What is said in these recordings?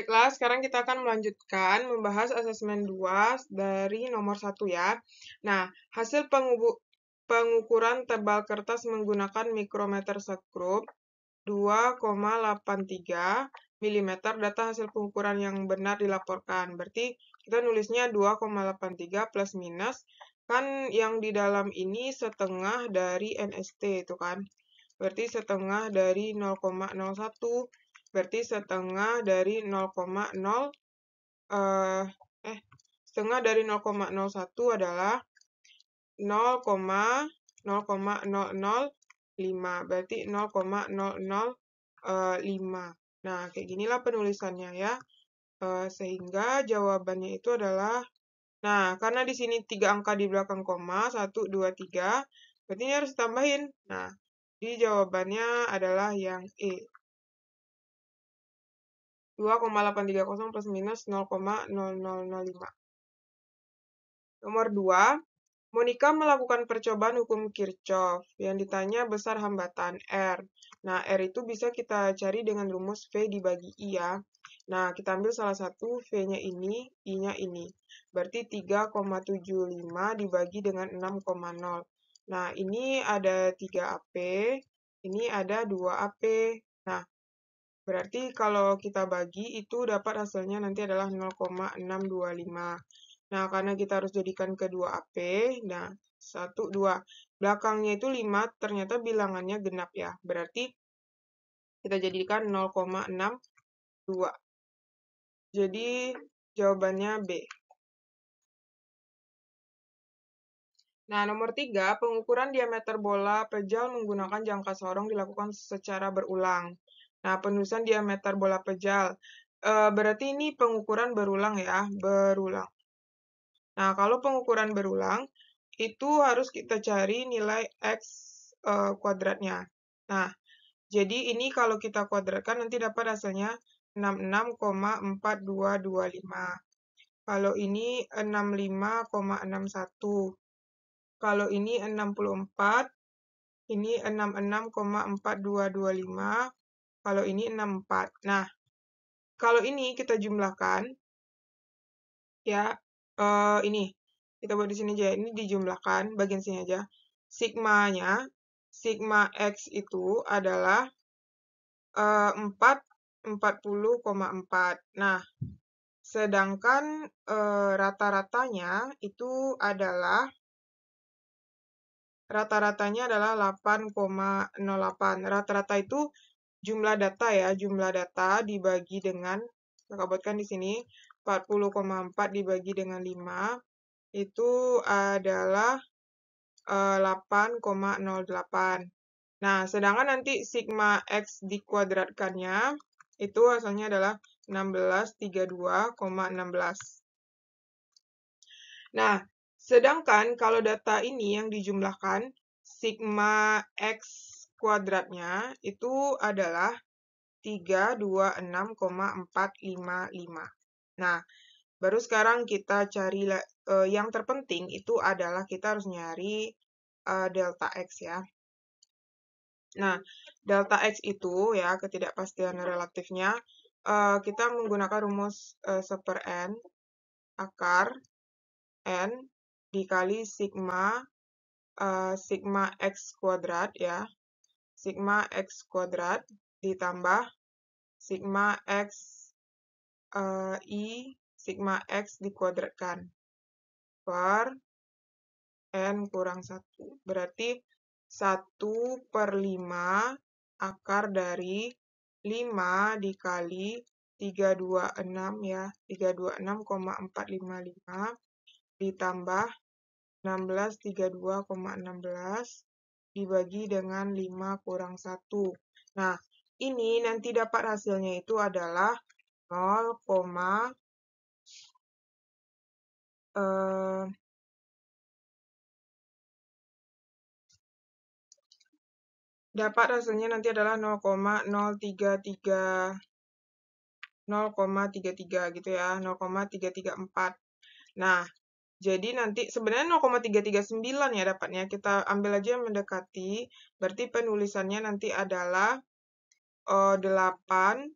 Baiklah, sekarang kita akan melanjutkan membahas asesmen 2 dari nomor 1 ya. Nah, hasil pengukuran tebal kertas menggunakan mikrometer skrup 2,83 mm. Data hasil pengukuran yang benar dilaporkan. Berarti kita nulisnya 2,83 plus minus. Kan yang di dalam ini setengah dari NST itu kan. Berarti setengah dari 0,01. Berarti setengah dari 0,0 setengah dari 0,01 adalah 0,005. Berarti 0,005. Nah, kayak ginilah penulisannya ya. Sehingga jawabannya itu adalah, nah, karena di sini 3 angka di belakang koma, 1, 2, 3, berarti ini harus tambahin. Nah, di jawabannya adalah yang E. 2,830 plus minus 0,0005. Nomor 2, Monica melakukan percobaan hukum Kirchhoff. Yang ditanya besar hambatan R. Nah, R itu bisa kita cari dengan rumus V dibagi I ya. Nah, kita ambil salah satu, V-nya ini, I-nya ini. Berarti 3,75 dibagi dengan 6,0. Nah, ini ada 3 AP, ini ada 2 AP. Nah, berarti kalau kita bagi itu dapat hasilnya nanti adalah 0,625. Nah, karena kita harus jadikan kedua AP, nah 1, 2. Belakangnya itu 5, ternyata bilangannya genap ya. Berarti kita jadikan 0,62. Jadi jawabannya B. Nah, nomor 3, pengukuran diameter bola pejal menggunakan jangka sorong dilakukan secara berulang. Nah, penulisan diameter bola pejal. Berarti ini pengukuran berulang ya, berulang. Nah, kalau pengukuran berulang, itu harus kita cari nilai X kuadratnya. Nah, jadi ini kalau kita kuadratkan nanti dapat hasilnya 66,4225. Kalau ini 65,61. Kalau ini 64, ini 66,4225. Kalau ini 64. Nah, kalau ini kita jumlahkan, ya, ini kita buat di sini aja. Ini dijumlahkan bagian sini aja. Sigmanya, sigma X itu adalah 40,4. Nah, sedangkan rata-ratanya itu adalah rata-ratanya adalah 8,08. Rata-rata itu jumlah data ya, jumlah data dibagi dengan, kita buatkan di sini, 40,4 dibagi dengan 5, itu adalah 8,08. Nah, sedangkan nanti sigma X dikuadratkannya, itu hasilnya adalah 1632,16. Nah, sedangkan kalau data ini yang dijumlahkan, sigma X kuadratnya itu adalah 326,455. Nah, baru sekarang kita cari yang terpenting itu adalah kita harus nyari delta X ya. Nah, delta X itu ya ketidakpastian relatifnya kita menggunakan rumus 1/n akar n dikali sigma sigma X kuadrat ya. Sigma X kuadrat ditambah sigma X I sigma X dikuadratkan per n kurang 1. Berarti 1/5 akar dari 5 dikali 326 ya. 326,455 ditambah 1632,16 dibagi dengan 5 kurang 1. Nah, ini nanti dapat hasilnya itu adalah 0, dapat hasilnya nanti adalah 0,033 gitu ya, 0,334. Nah, jadi nanti sebenarnya 0,339 ya dapatnya. Kita ambil aja yang mendekati, berarti penulisannya nanti adalah 8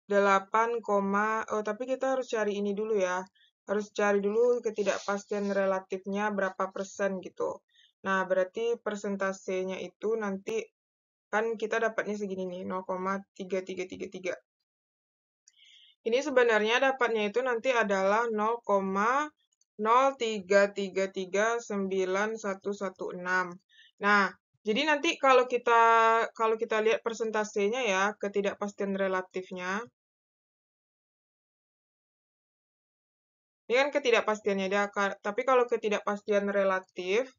oh tapi kita harus cari ini dulu ya. Harus cari dulu ketidakpastian relatifnya berapa persen gitu. Nah, berarti persentasenya itu nanti kan kita dapatnya segini nih, 0,3333. Ini sebenarnya dapatnya itu nanti adalah 0,0333916. Nah, jadi nanti kalau kita lihat persentasenya ya, ketidakpastian relatifnya. Ini kan ketidakpastiannya dia, tapi kalau ketidakpastian relatif,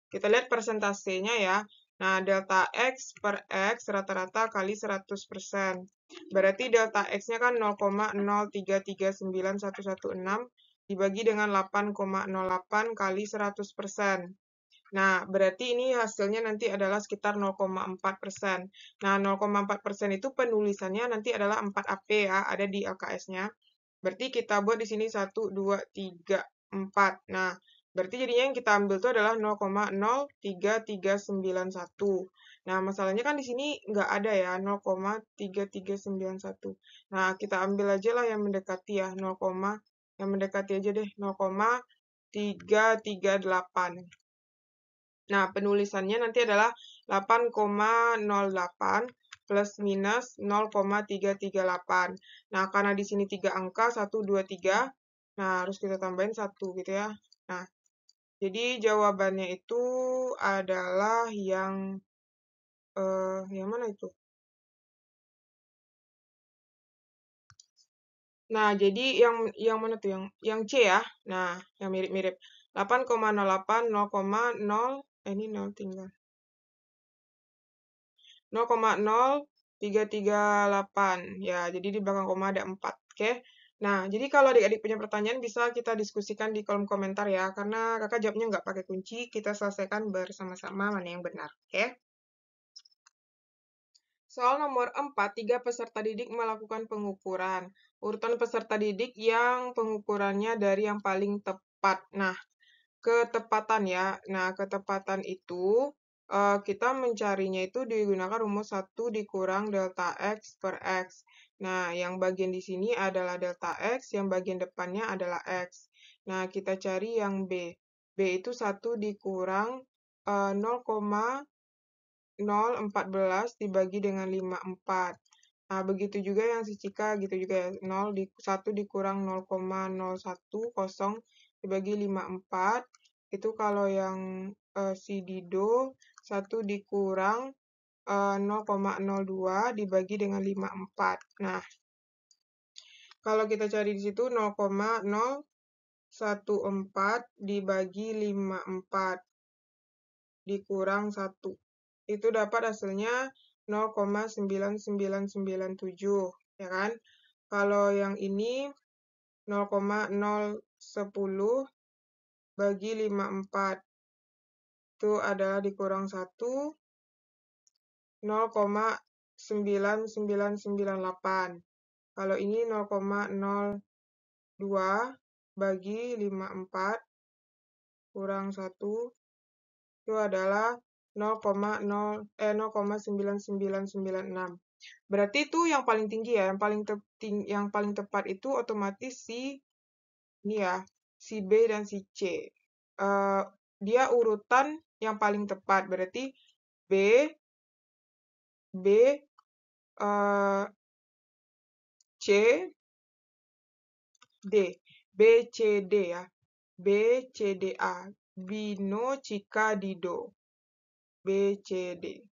kita lihat persentasenya ya. Nah, delta X per X rata-rata kali 100%. Berarti delta X-nya kan 0,0339116 dibagi dengan 8,08 kali 100%. Nah, berarti ini hasilnya nanti adalah sekitar 0,4%. Nah, 0,4% itu penulisannya nanti adalah 4AP ya, ada di LKS-nya. Berarti kita buat di sini 1, 2, 3, 4. Nah, berarti jadinya yang kita ambil itu adalah 0,03391. Nah, masalahnya kan di sini nggak ada ya, 0,3391. Nah, kita ambil aja lah yang mendekati ya, yang mendekati aja deh, 0,338. Nah, penulisannya nanti adalah 8,08 plus minus 0,338. Nah, karena di sini 3 angka, 1, 2, 3. Nah, harus kita tambahin 1 gitu ya. Nah, jadi jawabannya itu adalah yang mana itu? Nah, jadi yang mana tuh? Yang C ya. Nah, yang mirip-mirip. 8,08, 0,0, ini 0 tinggal. 0,0338. Ya, jadi di belakang koma ada 4. Oke. Nah, jadi kalau adik-adik punya pertanyaan bisa kita diskusikan di kolom komentar ya. Karena kakak jawabnya nggak pakai kunci, kita selesaikan bersama-sama mana yang benar. Oke. Soal nomor 4, 3 peserta didik melakukan pengukuran. Urutan peserta didik yang pengukurannya dari yang paling tepat. Nah, ketepatan ya. Nah, ketepatan itu kita mencarinya itu digunakan rumus 1 dikurang delta X per X. Nah, yang bagian di sini adalah delta X, yang bagian depannya adalah X. Nah, kita cari yang B. B itu 1 dikurang 0,014 dibagi dengan 54. Nah, begitu juga yang si Cika, gitu juga ya. 1 dikurang 0,010 dibagi 54. Itu kalau yang si Dido, 1 dikurang 0,02 dibagi dengan 54. Nah, kalau kita cari di situ 0,014 dibagi 54 dikurang 1. Itu dapat hasilnya 0,9997, ya kan? Kalau yang ini 0,010 bagi 54 itu adalah dikurang 1, 0,9998. Kalau ini 0,02 bagi 54 kurang 1 itu adalah 0,9996. Berarti itu yang paling tinggi ya, yang paling tepat itu otomatis si ini ya, si B dan si C. Dia urutan yang paling tepat, berarti B, C, D. B, C, D ya. B, C, D, A. Bino, Cika, Dido. B, C, D.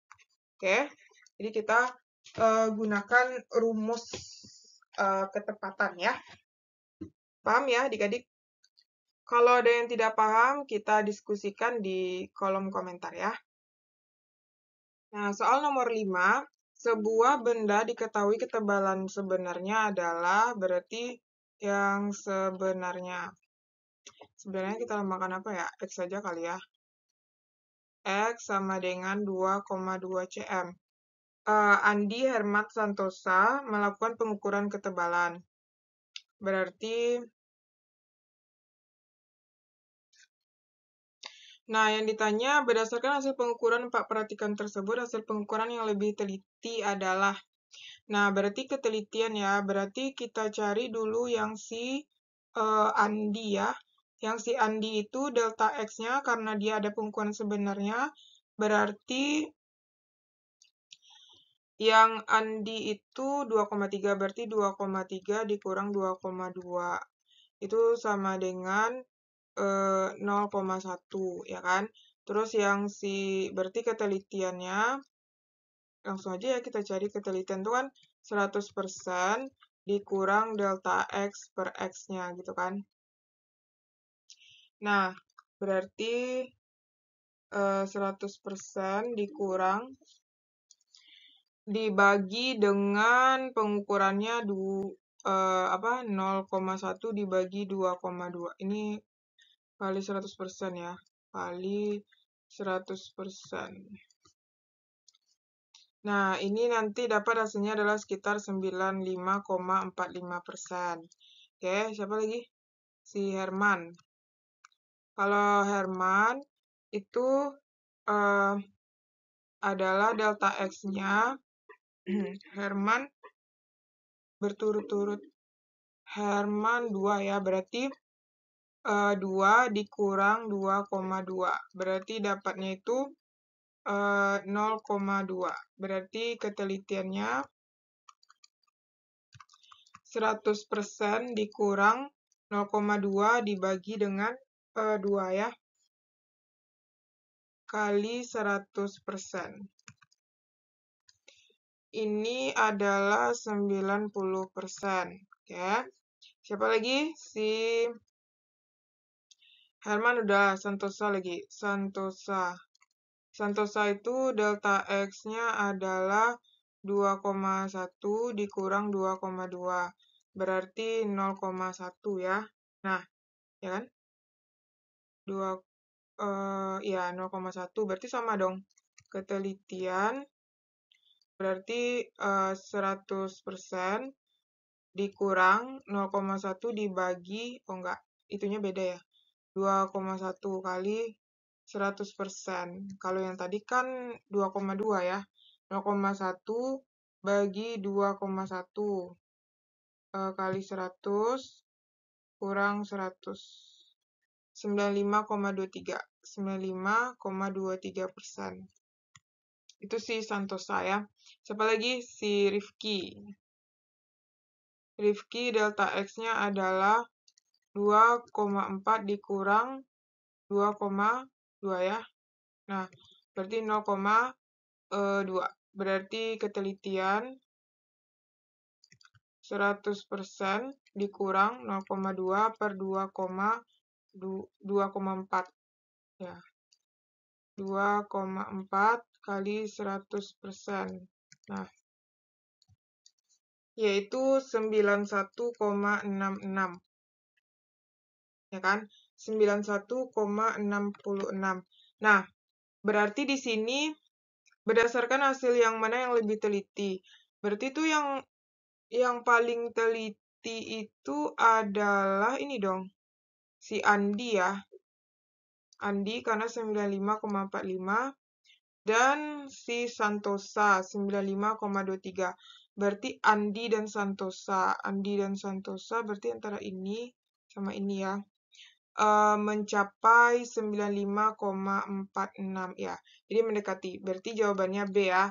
Oke, jadi kita gunakan rumus ketepatan ya. Paham ya adik-adik? Kalau ada yang tidak paham, kita diskusikan di kolom komentar ya. Nah, soal nomor 5, sebuah benda diketahui ketebalan sebenarnya adalah berarti yang sebenarnya. Sebenarnya kita lambangkan apa ya? X saja kali ya. X sama dengan 2,2 cm. Andi Hermat Santosa melakukan pengukuran ketebalan. Berarti, nah yang ditanya berdasarkan hasil pengukuran 4 perhatikan tersebut, hasil pengukuran yang lebih teliti adalah. Nah, berarti ketelitian ya. Berarti kita cari dulu yang si Andi ya. Yang si Andi itu delta X-nya karena dia ada pengukuran sebenarnya. Berarti yang Andi itu 2,3. Berarti 2,3 dikurang 2,2. Itu sama dengan 0,1 ya kan. Terus yang berarti ketelitiannya, langsung aja ya kita cari ketelitian itu kan 100% dikurang delta X per X-nya gitu kan. Nah, berarti 100% dikurang dibagi dengan pengukurannya 0,1 dibagi 2,2. Ini kali 100% ya. Kali 100%. Nah, ini nanti dapat hasilnya adalah sekitar 95,45%. Oke, siapa lagi? Si Herman. Kalau Herman itu adalah delta X-nya. Herman berturut-turut. Herman 2 ya, berarti 2 dikurang 2,2. Berarti dapatnya itu 0,2. Berarti ketelitiannya 100% dikurang 0,2 dibagi dengan 2 ya. Kali 100%. Ini adalah 90%. Oke. Siapa lagi? Si Herman udah, Santosa lagi. Santosa itu delta X-nya adalah 2,1 dikurang 2,2. Berarti 0,1 ya. Nah, ya kan? 0,1 berarti sama dong. Ketelitian berarti 100% dikurang 0,1 dibagi, oh enggak, itunya beda ya. 2,1 kali 100%. Kalau yang tadi kan 2,2 ya. 0,1 bagi 2,1 kali 100 kurang 100. 95,23. 95,23%. Itu si Santosa ya. Siapa lagi? Si Rifki. Rifki delta X-nya adalah 2,4 dikurang 2,2 ya. Nah, berarti 0,2. Berarti ketelitian 100% dikurang 0,2 per 2,4 ya. 2,4 kali 100%. Nah, yaitu 91,66. Ya kan? 91,66. Nah, berarti di sini berdasarkan hasil yang mana yang lebih teliti. Berarti itu yang paling teliti itu adalah ini dong. Si Andi ya. Andi karena 95,45 dan si Santosa 95,23. Berarti Andi dan Santosa. Andi dan Santosa berarti antara ini sama ini ya. Mencapai 95,46 ya. Jadi mendekati. Berarti jawabannya B ya.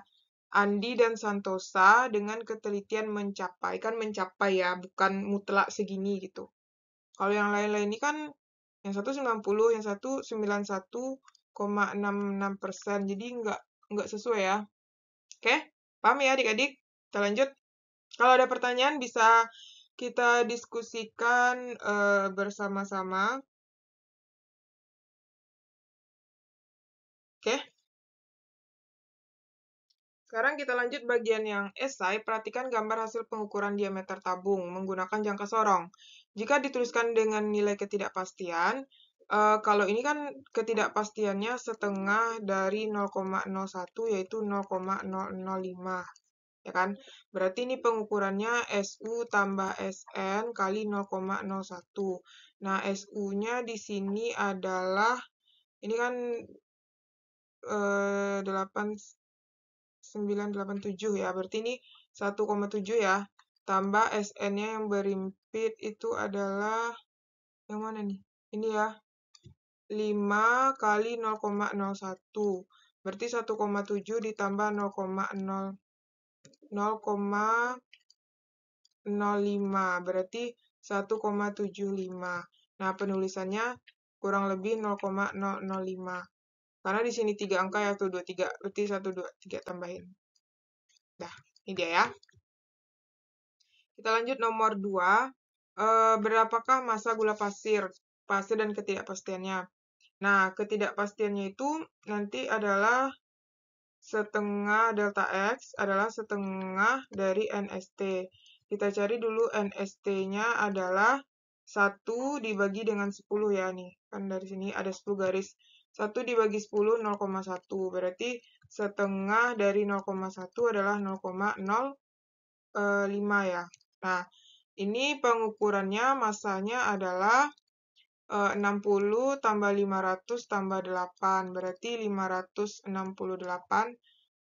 Andi dan Santosa dengan ketelitian mencapai. Kan mencapai ya, bukan mutlak segini gitu. Kalau yang lain-lain ini kan yang satu 90, yang satu 91,66%. Jadi nggak sesuai ya. Oke, paham ya adik-adik? Kita lanjut. Kalau ada pertanyaan bisa kita diskusikan bersama-sama. Oke. Sekarang kita lanjut bagian yang esai. Perhatikan gambar hasil pengukuran diameter tabung menggunakan jangka sorong. Jika dituliskan dengan nilai ketidakpastian, kalau ini kan ketidakpastiannya setengah dari 0,01 yaitu 0,005. Ya kan? Berarti ini pengukurannya SU tambah SN kali 0,01. Nah, SU-nya di sini adalah, ini kan 987 ya, berarti ini 1,7 ya. Tambah SN-nya yang berimpit itu adalah, yang mana nih? Ini ya, 5 kali 0,01. Berarti 1,7 ditambah 0,05. Berarti 1,75. Nah, penulisannya kurang lebih 0,005. Karena di sini 3 angka ya, tuh 23. Berarti 1, 2, 3 tambahin. Nah, ini dia ya. Kita lanjut nomor 2. Berapakah massa gula pasir dan ketidakpastiannya? Nah, ketidakpastiannya itu nanti adalah setengah delta X adalah setengah dari NST. Kita cari dulu NST-nya adalah 1 dibagi dengan 10 ya nih. Kan dari sini ada 10 garis. 1 dibagi 10, 0,1. Berarti setengah dari 0,1 adalah 0,05 ya. Nah, ini pengukurannya massanya adalah 60 tambah 500 tambah 8. Berarti 568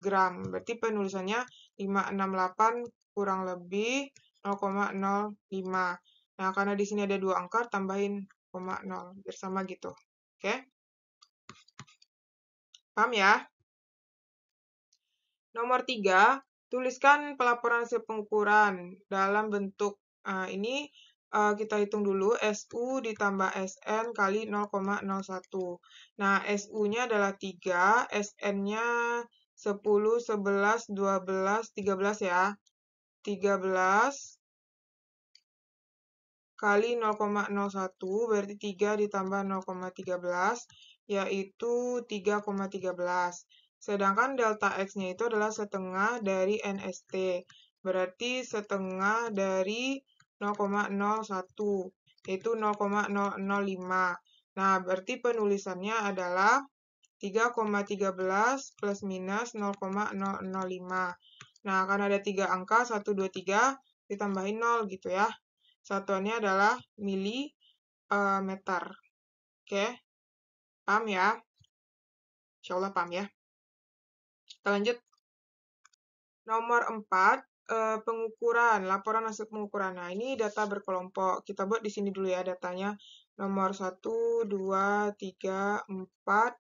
gram. Berarti penulisannya 568 kurang lebih 0,05. Nah, karena di sini ada 2 angka, tambahin 0,0. Biar sama gitu. Oke? Paham ya? Nomor 3, tuliskan pelaporan hasil pengukuran dalam bentuk ini kita hitung dulu SU ditambah SN kali 0,01. Nah, SU-nya adalah 3, SN-nya 10, 11, 12, 13 ya. 13 kali 0,01 berarti 3 ditambah 0,13 yaitu 3,13. Sedangkan delta X-nya itu adalah setengah dari NST. Berarti setengah dari 0,01 yaitu 0,005. Nah, berarti penulisannya adalah 3,13 plus minus 0,005. Nah, karena ada 3 angka, 1, 2, 3, ditambahin 0 gitu ya. Satuannya adalah milimeter. Oke, paham ya? Insya Allah paham ya. Kita lanjut. Nomor 4, pengukuran, laporan hasil pengukuran. Nah, ini data berkelompok. Kita buat di sini dulu ya datanya. Nomor 1, 2, 3, 4.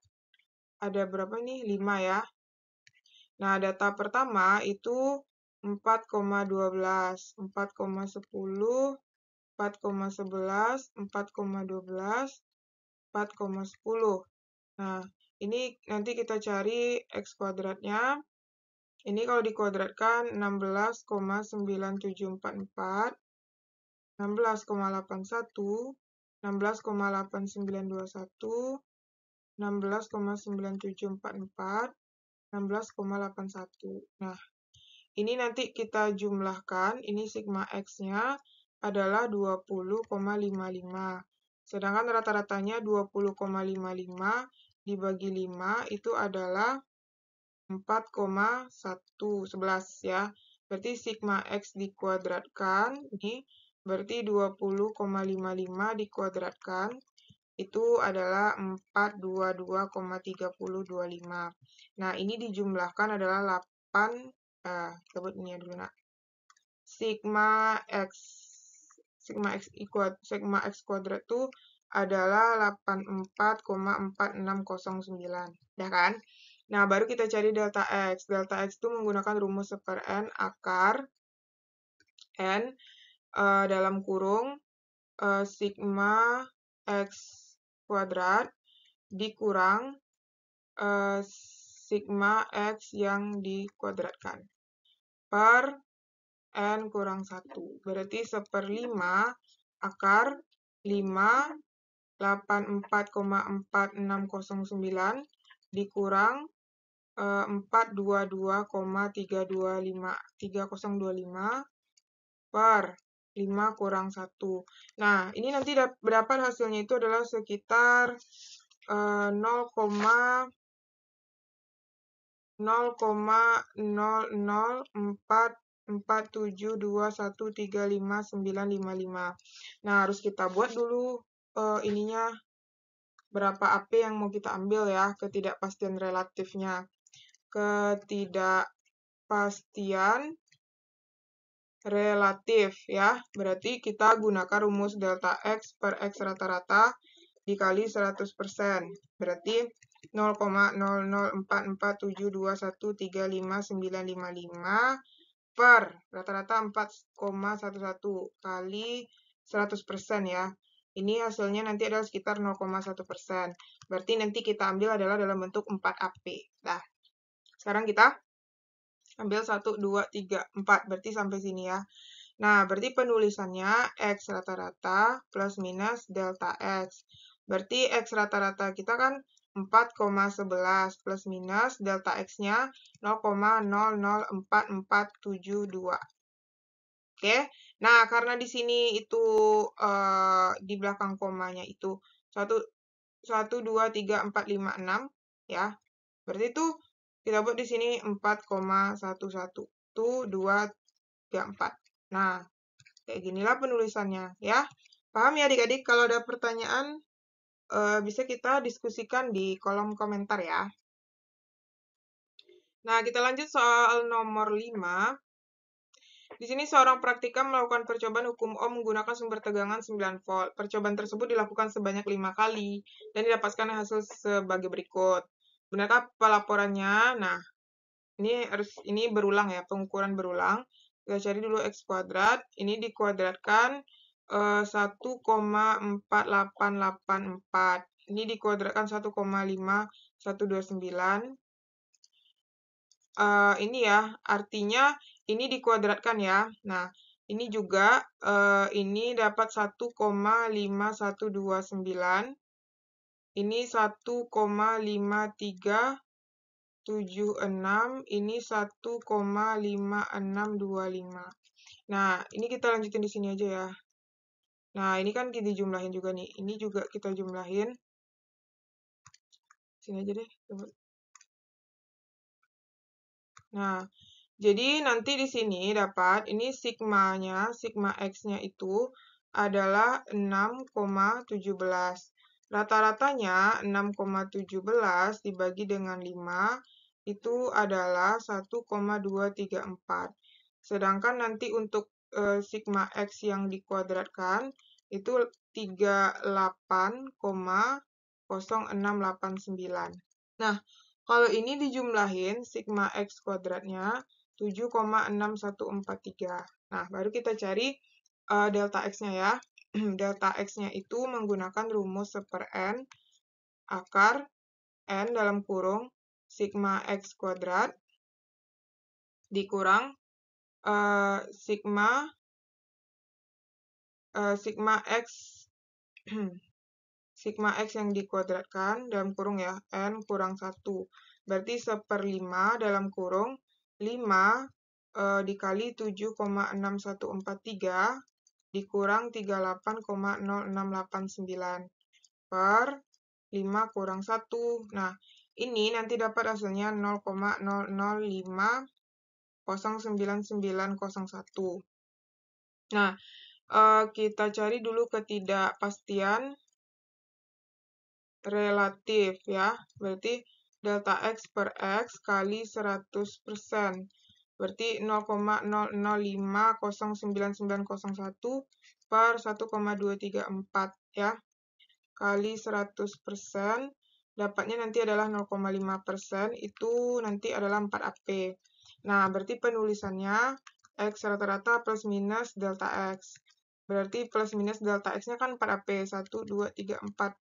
Ada berapa nih? 5 ya. Nah, data pertama itu 4,12, 4,10, 4,11, 4,12, 4,10. Nah, ini nanti kita cari X kuadratnya. Ini kalau dikuadratkan 16,9744, 16,81, 16,8921, 16,9744, 16,81. Nah, ini nanti kita jumlahkan, ini sigma X-nya adalah 20,55. Sedangkan rata-ratanya 20,55 dibagi 5 itu adalah 4,111 ya. Berarti sigma X dikuadratkan, ini berarti 20,55 dikuadratkan, itu adalah 422,3025. Nah, ini dijumlahkan adalah 8, kita buat ini ya dulu, nak. Sigma X kuadrat itu adalah 84,4609. Ya kan? Nah, baru kita cari delta X. Delta X itu menggunakan rumus 1/n akar N dalam kurung sigma X kuadrat dikurang sigma X yang dikuadratkan per N kurang 1. Berarti 1/5 akar 5 84,4609 dikurang 422,3025 per 5 kurang 1. Nah, ini nanti berapa hasilnya itu adalah sekitar 0,0044721359555. Nah, harus kita buat dulu ininya berapa AP yang mau kita ambil ya, ketidakpastian relatifnya. Ketidakpastian relatif ya. Berarti kita gunakan rumus delta X per X rata-rata dikali 100%. Berarti 0,004472135955 per rata-rata 4,11 kali 100% ya. Ini hasilnya nanti adalah sekitar 0,1%. Berarti nanti kita ambil adalah dalam bentuk 4AP. Nah, sekarang kita ambil 1, 2, 3, 4. Berarti sampai sini ya. Nah, berarti penulisannya X rata-rata plus minus delta X. Berarti X rata-rata kita kan 4,11 plus minus delta X-nya 0,004472. Oke, nah karena di sini itu di belakang komanya itu 1, 2, 3, 4, 5, 6 ya. Berarti itu kita buat di sini 4,11. Itu 2, 3, 4. Nah, kayak ginilah penulisannya ya. Paham ya adik-adik? Kalau ada pertanyaan bisa kita diskusikan di kolom komentar ya. Nah, kita lanjut soal nomor 5. Di sini seorang praktikum melakukan percobaan hukum Ohm menggunakan sumber tegangan 9 volt. Percobaan tersebut dilakukan sebanyak 5 kali dan didapatkan hasil sebagai berikut. Benarkah pelaporannya? Nah, ini berulang ya, pengukuran berulang. Kita cari dulu X kuadrat. Ini dikuadratkan 1,4884. Ini dikuadratkan 1,5129. Ini ya, artinya ini dikuadratkan ya. Nah, ini juga ini dapat 1,5129. Ini 1,5376. Ini 1,5625. Nah, ini kita lanjutin di sini aja ya. Nah, ini kan kita jumlahin juga nih. Ini juga kita jumlahin. Sini aja deh. Nah, jadi nanti di sini dapat, ini sigmanya, sigma X-nya itu adalah 6,17. Rata-ratanya 6,17 dibagi dengan 5 itu adalah 1,234. Sedangkan nanti untuk sigma X yang dikuadratkan itu 38,0689. Nah, kalau ini dijumlahin, sigma X kuadratnya 7,6143. Nah, baru kita cari delta X-nya ya. Delta X-nya itu menggunakan rumus 1/n akar n dalam kurung sigma X kuadrat dikurang sigma X sigma X yang dikuadratkan dalam kurung ya, n kurang 1. Berarti 1/5 dalam kurung 5 dikali 7,6143 dikurang 38,0689 per 5 kurang 1. Nah, ini nanti dapat hasilnya 0,00509901. Nah, kita cari dulu ketidakpastian relatif ya. Berarti delta X per X kali 100%. Berarti 0,00509901 per 1,234 ya. Kali 100%. Dapatnya nanti adalah 0,5%. Itu nanti adalah 4AP. Nah, berarti penulisannya X rata-rata plus minus delta X. Berarti plus minus delta X-nya kan 4AP. 1, 2, 3, 4.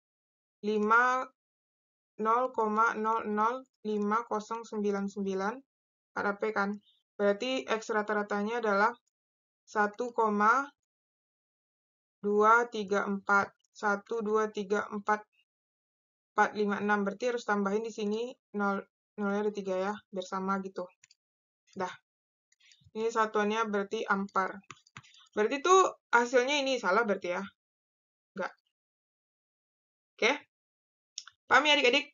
0,005099 4AP kan. Berarti X rata-ratanya adalah 1,234. 1, 2, 3, 4, 4, 5, 6. Berarti harus tambahin di sini 0-nya ada 3 ya, biar sama gitu. Dah. Ini satuannya berarti ampere. Berarti tuh hasilnya ini salah berarti ya? Enggak. Oke? Paham ya adik-adik?